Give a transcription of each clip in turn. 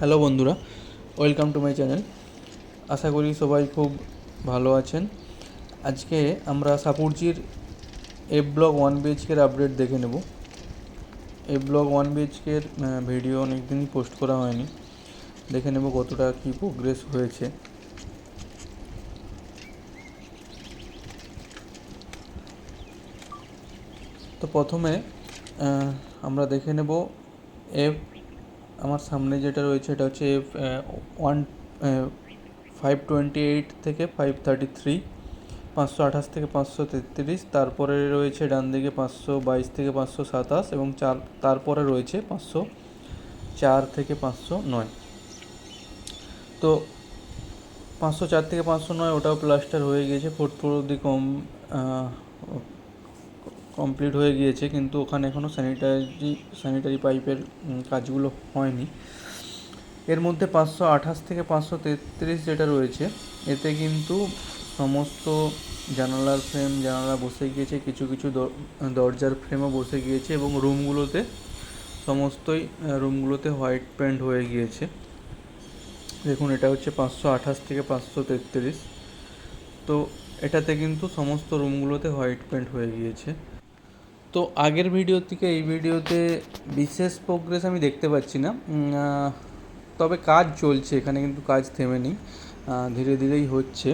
Hello বন্ধুরা, welcome to my channel. আশা করি সবাই খুব ভালো আছেন। আজকে আমরা সাপুরজির এফ ব্লক 1 BHK আপডেট দেখে নেব। এফ ব্লক 1 BHK ভিডিও অনেক দিনই পোস্ট করা হয়নি, দেখে নেব কতটা কী প্রোগ্রেস হয়েছে। তো প্রথমে আমরা দেখে নেব এফ, আমার সামনে যেটা রয়েছে এটা হচ্ছে এফ 528 থেকে 533, 528 থেকে 533, তারপরে রয়েছে ডান দিকে 522 থেকে 527 এবং তারপরে রয়েছে 504 থেকে 509। তো 504 থেকে 509 ওটাও প্লাস্টার হয়ে গিয়েছে, 4th ফ্লোর অবধি কমপ্লিট হয়ে গিয়েছে, কিন্তু ওখানে এখনও স্যানিটারি পাইপের কাজগুলো হয়নি। এর মধ্যে 528 থেকে 533 যেটা রয়েছে, এতে কিন্তু সমস্ত জানালা বসে গিয়েছে, কিছু কিছু দরজার ফ্রেমও বসে গিয়েছে এবং সমস্তই রুমগুলোতে হোয়াইট পেন্ট হয়ে গিয়েছে। দেখুন, এটা হচ্ছে 528 থেকে 533। তো এটাতে কিন্তু সমস্ত রুমগুলোতে হোয়াইট পেন্ট হয়ে গিয়েছে। তো আগের ভিডিও থেকে এই ভিডিওতে বিশেষ প্রোগ্রেস আমি দেখতে পাচ্ছি না, তবে কাজ চলছে, এখানে কিন্তু কাজ থেমে নেই, ধীরে ধীরেই হচ্ছে।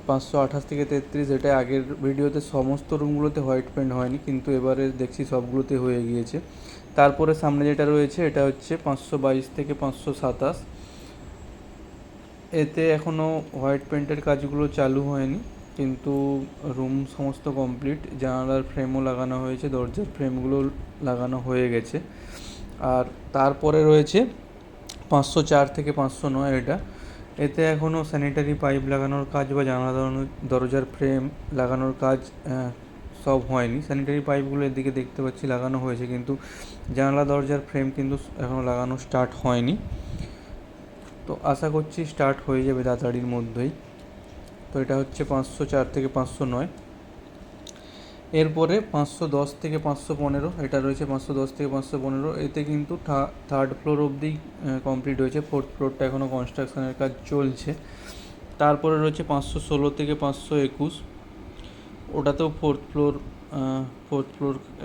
528 থেকে 33, এটা আগের ভিডিওতে সমস্ত রুমগুলোতে হোয়াইট পেন্ট হয়নি, কিন্তু এবারে দেখছি সবগুলোতে হয়ে গিয়েছে। তারপরে সামনে যেটা রয়েছে এটা হচ্ছে 522 থেকে 527, এতে এখনও হোয়াইট পেন্টের কাজগুলো চালু হয়নি, কিন্তু রুম সমস্ত কমপ্লিট, জানালার ফ্রেমও লাগানো হয়েছে, দরজার ফ্রেমগুলো লাগানো হয়ে গেছে। আর তারপরে রয়েছে 504 থেকে 509, এতে এখনও স্যানিটারি পাইপ লাগানোর কাজ বা জানালা দরজার ফ্রেম লাগানোর কাজ সব হয়নি। স্যানিটারি পাইপগুলো এদিকে দেখতে পাচ্ছি লাগানো হয়েছে, কিন্তু জানালা দরজার ফ্রেম কিন্তু এখনও লাগানো স্টার্ট হয়নি। তো আশা করছি স্টার্ট হয়ে যাবে তাড়াতাড়ির মধ্যেই। তো এটা হচ্ছে 504 থেকে 509। এরপরে 510 থেকে 515, এটা রয়েছে 510 থেকে 515, এতে কিন্তু 3rd ফ্লোর অবধি কমপ্লিট হয়েছে, 4th ফ্লোরটা এখনও কনস্ট্রাকশনের কাজ চলছে। তারপরে রয়েছে 516 থেকে 521, ওটাতেও 4th ফ্লোর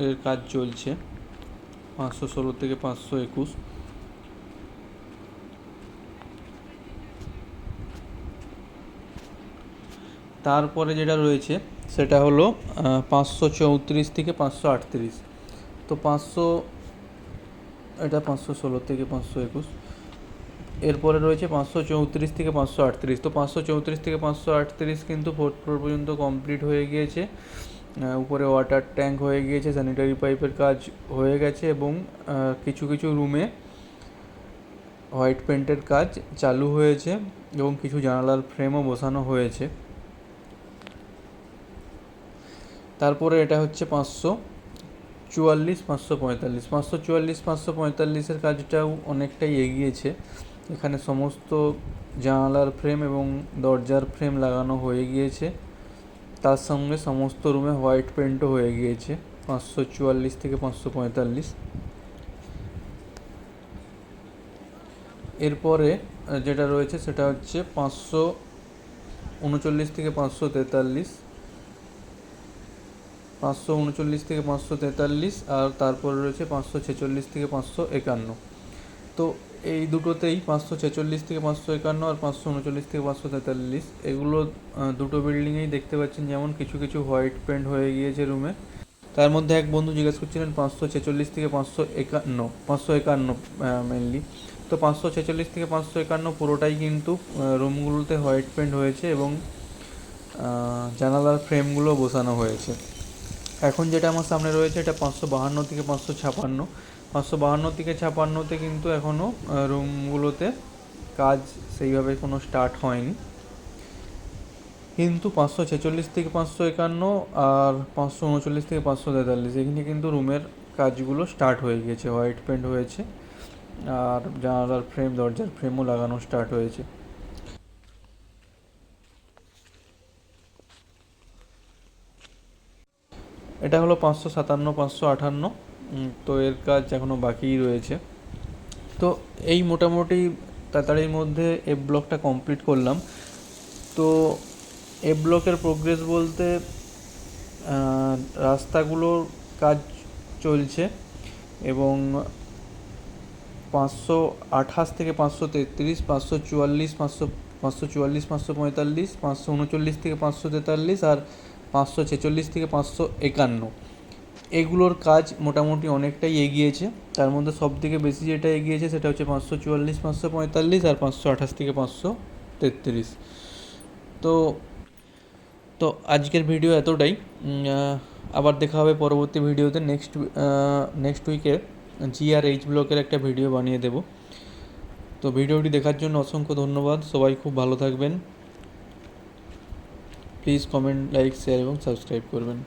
এর কাজ চলছে, 516 থেকে 521। তারপরে যেটা রয়েছে সেটা হলো 534 থেকে 538। তো এটা 516 থেকে 521। এরপরে রয়েছে 534 থেকে 538। তো 534 থেকে 538 কিন্তু 4th ফ্লোর পর্যন্ত কমপ্লিট হয়ে গিয়েছে, উপরে ওয়াটার ট্যাঙ্ক হয়ে গিয়েছে, স্যানিটারি পাইপের কাজ হয়ে গেছে এবং কিছু কিছু রুমে হোয়াইট পেন্টের কাজ চালু হয়েছে এবং কিছু জানালার ফ্রেমও বসানো হয়েছে। তারপরে এটা হচ্ছে 544 545। 544 545-এর কাজটাও অনেকটাই এগিয়েছে, এখানে সমস্ত জানালার ফ্রেম এবং দরজার ফ্রেম লাগানো হয়ে গিয়েছে, তার সঙ্গে সমস্ত রুমে হোয়াইট পেন্টও হয়ে গিয়েছে 544 থেকে 545। এরপরে যেটা রয়েছে সেটা হচ্ছে 539 থেকে 543, 539 থেকে 543, আর তারপরে রয়েছে 546 থেকে 551। তো এই দুটোতেই 546 থেকে 551 আর 539 থেকে 543, এগুলো দুটো বিল্ডিংয়েই দেখতে পাচ্ছেন যেমন কিছু কিছু হোয়াইট পেন্ট হয়ে গিয়েছে রুমে। তার মধ্যে এক বন্ধু জিজ্ঞেস করছিলেন 546 থেকে 551 মেনলি। তো 546 থেকে 551 পুরোটাই কিন্তু রুমগুলোতে হোয়াইট পেন্ট হয়েছে এবং জানালার ফ্রেমগুলো বসানো হয়েছে। এখন যেটা আমার সামনে রয়েছে এটা 552 থেকে 556। 552 থেকে 556-তে কিন্তু এখনও রুমগুলোতে কাজ সেইভাবে কোনো স্টার্ট হয়নি, কিন্তু 546 থেকে 551 আর 539 থেকে 543, এখানে কিন্তু রুমের কাজগুলো স্টার্ট হয়ে গিয়েছে, হোয়াইট পেন্ট হয়েছে আর জানালার ফ্রেম দরজার ফ্রেমও লাগানো স্টার্ট হয়েছে। এটা হলো 557 558। তো এর কাজ এখনও বাকিই রয়েছে। তো এই মোটামুটি তাড়াতাড়ির মধ্যে এফ ব্লকটা কমপ্লিট করলাম। তো এফ ব্লকের প্রোগ্রেস বলতে রাস্তাগুলোর কাজ চলছে এবং 528 থেকে 533, 544, 544, 545, 539 থেকে 543 আর 546 থেকে 551, এগুলোর কাজ মোটামুটি অনেকটাই এগিয়েছে। তার মধ্যে সবথেকে বেশি যেটা এগিয়েছে সেটা হচ্ছে 544, 545 আর 528 থেকে 533। তো তো আজকের ভিডিও এতটাই। আবার দেখা হবে পরবর্তী ভিডিওতে। নেক্সট উইকে জি আর এইচ ব্লকের একটা ভিডিও বানিয়ে দেব। তো ভিডিওটি দেখার জন্য অসংখ্য ধন্যবাদ। সবাই খুব ভালো থাকবেন। প্লিজ কমেন্ট, লাইক, শেয়ার এবং সাবস্ক্রাইব করবেন।